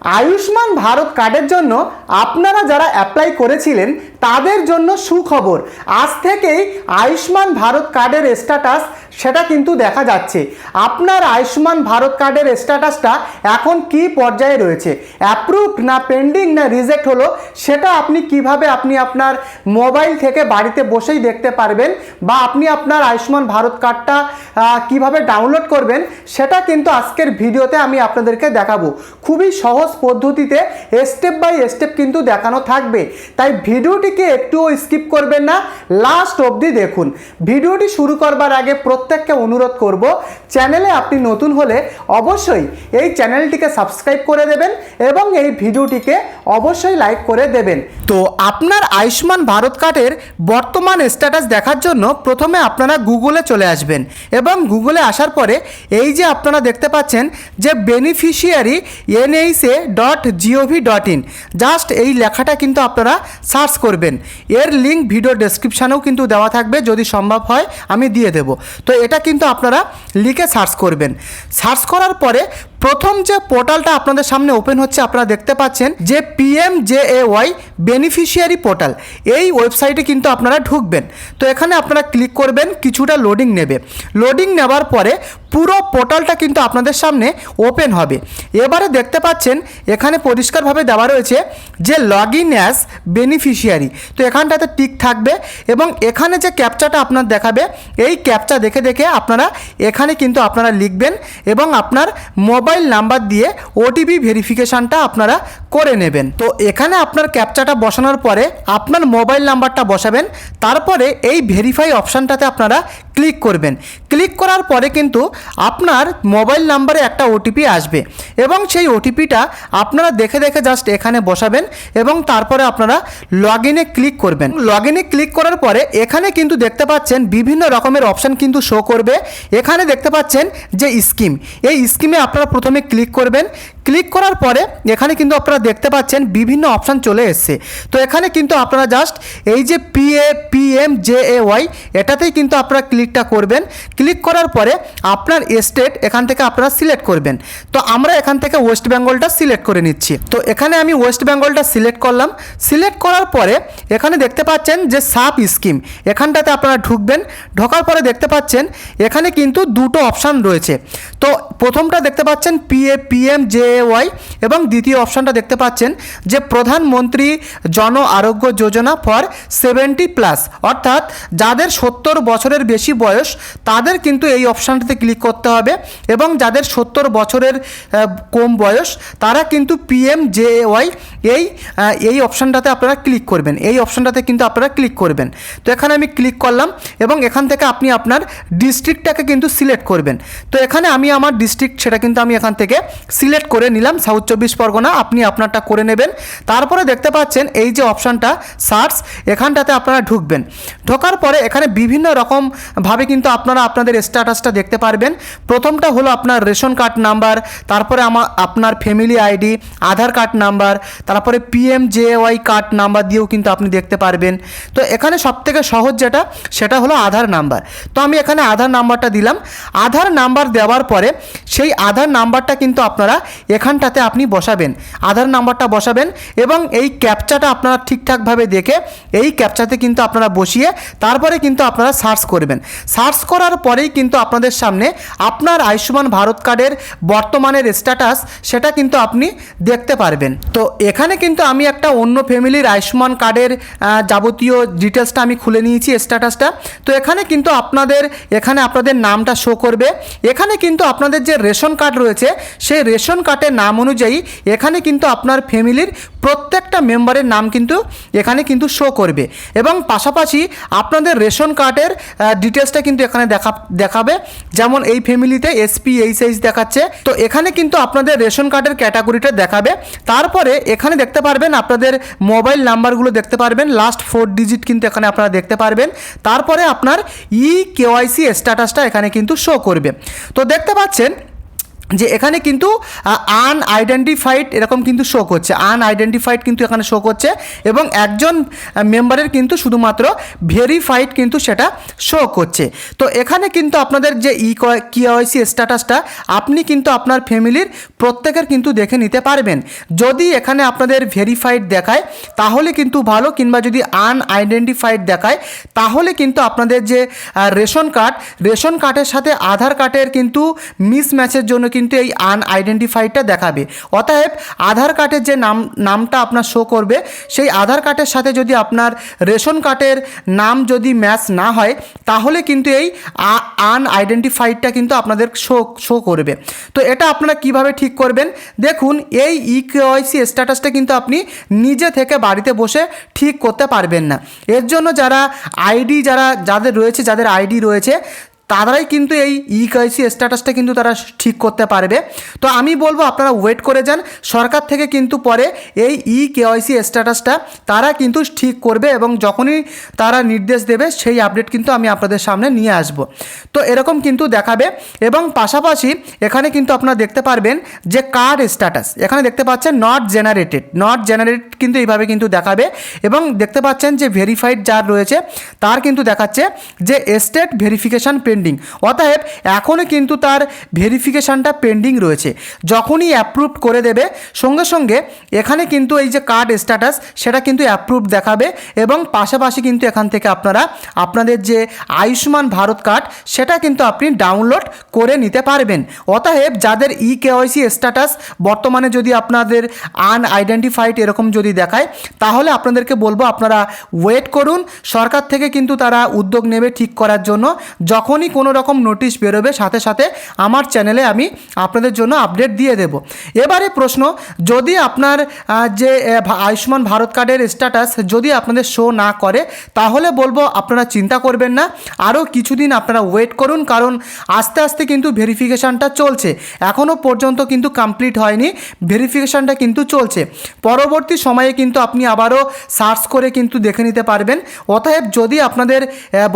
আয়ুষ্মান ভারত কার্ডের জন্য আপনারা যারা অ্যাপ্লাই করেছিলেন তাদের জন্য সুখবর। আজ থেকেই আয়ুষ্মান ভারত কার্ডের স্ট্যাটাস সেটা কিন্তু দেখা যাচ্ছে। আপনার আয়ুষ্মান ভারত কার্ডের স্ট্যাটাসটা এখন কি পর্যায়ে রয়েছে, অ্যাপ্রুভড না পেন্ডিং না রিজেক্ট হলো, সেটা আপনি কিভাবে আপনার মোবাইল থেকে বাড়িতে বসেই দেখতে পারবেন, বা আপনি আপনার আয়ুষ্মান ভারত কার্ডটা কিভাবে ডাউনলোড করবেন সেটা কিন্তু আজকের ভিডিওতে আমি আপনাদেরকে দেখাবো। খুবই সহজ পদ্ধতিতে স্টেপ বাই স্টেপ কিন্তু দেখানো থাকবে, তাই ভিডিওটিকে একটুও স্কিপ করবেন না, লাস্ট অবধি দেখুন। ভিডিওটি শুরু করবার আগে প্রত্যেককে অনুরোধ করব, চ্যানেলে আপনি নতুন হলে অবশ্যই এই চ্যানেলটিকে সাবস্ক্রাইব করে দেবেন এবং এই ভিডিওটিকে অবশ্যই লাইক করে দেবেন। তো আপনার আয়ুষ্মান ভারত কার্ডের বর্তমান স্ট্যাটাস দেখার জন্য প্রথমে আপনারা গুগলে চলে আসবেন এবং গুগলে আসার পরে এই যে আপনারা দেখতে পাচ্ছেন যে বেনিফিশিয়ারি NHA.gov.in, জাস্ট এই লেখাটা কিন্তু আপনারা সার্চ করবেন। এর লিঙ্ক ভিডিও ডেসক্রিপশানেও কিন্তু দেওয়া থাকবে, যদি সম্ভব হয় আমি দিয়ে দেব। তো এটা কিন্তু আপনারা লিখে সার্চ করবেন। সার্চ করার পরে প্রথম যে পোর্টালটা আপনাদের সামনে ওপেন হচ্ছে, আপনারা দেখতে পাচ্ছেন যে PMJAY বেনিফিশিয়ারি পোর্টাল, এই ওয়েবসাইটে কিন্তু আপনারা ঢুকবেন। তো এখানে আপনারা ক্লিক করবেন, কিছুটা লোডিং নেবে। লোডিং নেওয়ার পরে পুরো পোর্টালটা কিন্তু আপনাদের সামনে ওপেন হবে। এবারে দেখতে পাচ্ছেন এখানে পরিষ্কারভাবে দেওয়া রয়েছে যে লগ ইন অ্যাজ বেনিফিশিয়ারি, তো এখানটাতে টিক থাকবে এবং এখানে যে ক্যাপচাটা আপনার দেখাবে, এই ক্যাপচা দেখে দেখে আপনারা এখানে কিন্তু আপনারা লিখবেন এবং আপনার মোবাইল নাম্বার দিয়ে ওটিপি ভেরিফিকেশানটা আপনারা করে নেবেন। তো এখানে আপনার ক্যাপচাটা বসানোর পরে আপনার মোবাইল নাম্বারটা বসাবেন, তারপরে এই ভেরিফাই অপশানটাতে আপনারা ক্লিক করবেন। ক্লিক করার পরে কিন্তু আপনার মোবাইল নাম্বারে একটা ওটিপি আসবে এবং সেই ওটিপিটা আপনারা দেখে দেখে জাস্ট এখানে বসাবেন এবং তারপরে আপনারা লগ ইনে ক্লিক করবেন। লগ ইনে ক্লিক করার পরে এখানে কিন্তু দেখতে পাচ্ছেন বিভিন্ন রকমের অপশান কিন্তু শো করবে। এখানে দেখতে পাচ্ছেন যে স্কিম, এই স্কিমে আপনারা প্রথমে ক্লিক করবেন। ক্লিক করার পরে এখানে কিন্তু আপনারা দেখতে পাচ্ছেন বিভিন্ন অপশান চলে এসছে। তো এখানে কিন্তু আপনারা জাস্ট এই যে PMJAY এটাতেই কিন্তু আপনারা ক্লিকটা করবেন। ক্লিক করার পরে আপনার স্টেট এখান থেকে আপনারা সিলেক্ট করবেন। তো আমরা এখান থেকে ওয়েস্ট বেঙ্গলটা সিলেক্ট করে নিচ্ছি। তো এখানে আমি ওয়েস্ট বেঙ্গলটা সিলেক্ট করলাম। সিলেক্ট করার পরে এখানে দেখতে পাচ্ছেন যে সাব স্কিম, এখানটাতে আপনারা ঢুকবেন। ঢোকার পরে দেখতে পাচ্ছেন এখানে কিন্তু দুটো অপশান রয়েছে। তো প্রথমটা দেখতে পাচ্ছেন PMJAY এবং দ্বিতীয় অপশানটা দেখতে পাচ্ছেন যে প্রধানমন্ত্রী জন আরোগ্য যোজনা ফর 70+, অর্থাৎ যাদের 70 বছরের বেশি বয়স তাদের কিন্তু এই অপশানটাতে ক্লিক করতে হবে এবং যাদের 70 বছরের কম বয়স তারা কিন্তু PMJAY এই অপশানটাতে আপনারা ক্লিক করবেন। এই অপশানটাতে কিন্তু আপনারা ক্লিক করবেন। তো এখানে আমি ক্লিক করলাম এবং এখান থেকে আপনি আপনার ডিস্ট্রিক্টটাকে কিন্তু সিলেক্ট করবেন। তো এখানে আমি আমার ডিস্ট্রিক্ট সেটা কিন্তু আমি এখান থেকে সিলেক্ট করে নিলাম, সাউথ 24 পরগনা। আপনি আপনারটা করে নেবেন। তারপরে দেখতে পাচ্ছেন এই যে অপশানটা সার্চ, এখানটাতে আপনারা ঢুকবেন। ঢোকার পরে এখানে বিভিন্ন রকমভাবে কিন্তু আপনারা আপনাদের স্ট্যাটাসটা দেখতে পারবেন। প্রথমটা হলো আপনার রেশন কার্ড নাম্বার, তারপরে আপনার ফ্যামিলি আইডি, আধার কার্ড নাম্বার, তারপরে PMJAY কার্ড নাম্বার দিয়েও কিন্তু আপনি দেখতে পারবেন। তো এখানে সবথেকে সহজ যেটা সেটা হলো আধার নাম্বার। তো আমি এখানে আধার নাম্বারটা দিলাম। আধার নাম্বার দেওয়ার পরে সেই আধার নাম্বারটা কিন্তু আপনারা এখানটাতে আপনি বসাবেন, আধার নাম্বারটা বসাবেন এবং এই ক্যাপচাটা আপনারা ঠিকঠাকভাবে দেখে এই ক্যাপচাতে কিন্তু আপনারা বসিয়ে তারপরে কিন্তু আপনারা সার্চ করবেন। সার্চ করার পরেই কিন্তু আপনাদের সামনে আপনার আয়ুষ্মান ভারত কার্ডের বর্তমানের স্ট্যাটাস সেটা কিন্তু আপনি দেখতে পারবেন। তো এখানে কিন্তু আমি একটা অন্য ফ্যামিলির আয়ুষ্মান কার্ডের যাবতীয় ডিটেলসটা আমি খুলে নিয়েছি, স্ট্যাটাসটা। তো এখানে কিন্তু আপনাদের নামটা শো করবে। এখানে কিন্তু আপনাদের যে রেশন কার্ড রয়েছে সেই রেশন কার্ডের নাম অনুযায়ী এখানে কিন্তু আপনার ফ্যামিলির প্রত্যেকটা মেম্বারের নাম কিন্তু এখানে কিন্তু শো করবে এবং পাশাপাশি আপনাদের রেশন কার্ডের ডিটেলসটা কিন্তু এখানে দেখাবে। যেমন এই ফ্যামিলিতে SPHH দেখাচ্ছে, তো এখানে কিন্তু আপনাদের রেশন কার্ডের ক্যাটাগরিটা দেখাবে। তারপরে এখানে দেখতে পারবেন আপনাদের মোবাইল নাম্বারগুলো দেখতে পারবেন, লাস্ট 4 ডিজিট কিন্তু এখানে আপনারা দেখতে পারবেন। তারপরে আপনার KYC স্ট্যাটাসটা এখানে কিন্তু শো করবে। তো দেখতে পাচ্ছেন যে এখানে কিন্তু আনআইডেন্টিফাইড এরকম কিন্তু শো করছে, আনআইডেন্টিফাইড কিন্তু এখানে শো করছে, এবং একজন মেম্বারের কিন্তু শুধুমাত্র ভেরিফাইড কিন্তু সেটা শো করছে। তো এখানে কিন্তু আপনাদের যে কেওয়াইসি স্ট্যাটাসটা আপনি কিন্তু আপনার ফ্যামিলির প্রত্যেকের কিন্তু দেখে নিতে পারবেন। যদি এখানে আপনাদের ভেরিফাইড দেখায় তাহলে কিন্তু ভালো, কিংবা যদি আনআইডেন্টিফাইড দেখায় তাহলে কিন্তু আপনাদের যে রেশন কার্ডের সাথে আধার কার্ডের কিন্তু মিসম্যাচের জন্য কিন্তু এই আনআইডেন্টিফাইডটা দেখাবে। অতএব আধার কার্ডের যে নামটা আপনার শো করবে, সেই আধার কার্ডের সাথে যদি আপনার রেশন কার্ডের নাম যদি ম্যাচ না হয় তাহলে কিন্তু এই আনআইডেন্টিফাইডটা কিন্তু আপনাদের শো করবে। তো এটা আপনারা কিভাবে ঠিক করবেন, দেখুন এই কেওয়াইসি স্ট্যাটাসটা কিন্তু আপনি নিজে থেকে বাড়িতে বসে ঠিক করতে পারবেন না। এর জন্য যাদের আইডি রয়েছে তারাই কিন্তু এই কেওয়াইসি স্ট্যাটাসটা কিন্তু তারা ঠিক করতে পারবে। তো আমি বলবো আপনারা ওয়েট করে যান, সরকার থেকে কিন্তু পরে এই কেওয়াইসি স্ট্যাটাসটা তারা কিন্তু ঠিক করবে, এবং যখনই তারা নির্দেশ দেবে সেই আপডেট কিন্তু আমি আপনাদের সামনে নিয়ে আসব। তো এরকম কিন্তু দেখাবে, এবং পাশাপাশি এখানে কিন্তু আপনারা দেখতে পারবেন যে কার্ড স্ট্যাটাস, এখানে দেখতে পাচ্ছেন নট জেনারেটেড কিন্তু এইভাবে কিন্তু দেখাবে, এবং দেখতে পাচ্ছেন যে ভেরিফাইড যার রয়েছে তার কিন্তু দেখাচ্ছে যে স্টেট ভেরিফিকেশান পেন্ডিং, অতএব এখনও কিন্তু তার ভেরিফিকেশানটা পেন্ডিং রয়েছে। যখনই অ্যাপ্রুভ করে দেবে সঙ্গে সঙ্গে এখানে কিন্তু এই যে কার্ড স্ট্যাটাস সেটা কিন্তু অ্যাপ্রুভ দেখাবে, এবং পাশাপাশি কিন্তু এখান থেকে আপনারা আপনাদের যে আয়ুষ্মান ভারত কার্ড সেটা কিন্তু আপনি ডাউনলোড করে নিতে পারবেন। অতএব যাদের কেওয়াইসি স্ট্যাটাস বর্তমানে যদি আপনাদের আনআইডেন্টিফাইড এরকম যদি দেখায় তাহলে আপনাদেরকে বলবো আপনারা ওয়েট করুন, সরকার থেকে কিন্তু তারা উদ্যোগ নেবে ঠিক করার জন্য। যখনই কোনো রকম নোটিশ বেরোবে সাথে সাথে আমার চ্যানেলে আমি আপনাদের জন্য আপডেট দিয়ে দেব। এবারে প্রশ্ন, যদি আপনার যে আয়ুষ্মান ভারত কার্ডের স্ট্যাটাস যদি আপনাদের শো না করে তাহলে বলবো আপনারা চিন্তা করবেন না, আরও কিছুদিন আপনারা ওয়েট করুন, কারণ আস্তে আস্তে কিন্তু ভেরিফিকেশানটা চলছে, এখনও পর্যন্ত কিন্তু কমপ্লিট হয়নি, ভেরিফিকেশানটা কিন্তু চলছে। পরবর্তী সময়ে কিন্তু আপনি আবারও সার্চ করে কিন্তু দেখে নিতে পারবেন। অতএব যদি আপনাদের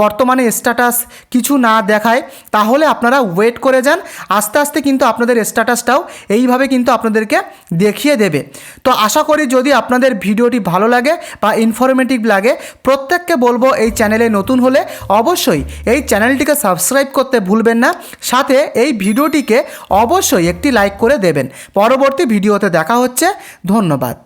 বর্তমানে স্ট্যাটাস কিছু না দেখায় তাহলে আপনারা ওয়েট করে যান, আস্তে আস্তে কিন্তু আপনাদের স্ট্যাটাসটাও এইভাবে কিন্তু আপনাদেরকে দেখিয়ে দেবে। তো আশা করি যদি আপনাদের ভিডিওটি ভালো লাগে বা ইনফরমেটিভ লাগে, প্রত্যেককে বলবো এই চ্যানেলে নতুন হলে অবশ্যই এই চ্যানেলটিকে সাবস্ক্রাইব করতে ভুলবেন না, সাথে এই ভিডিওটিকে অবশ্যই একটি লাইক করে দেবেন। পরবর্তী ভিডিওতে দেখা হচ্ছে, ধন্যবাদ।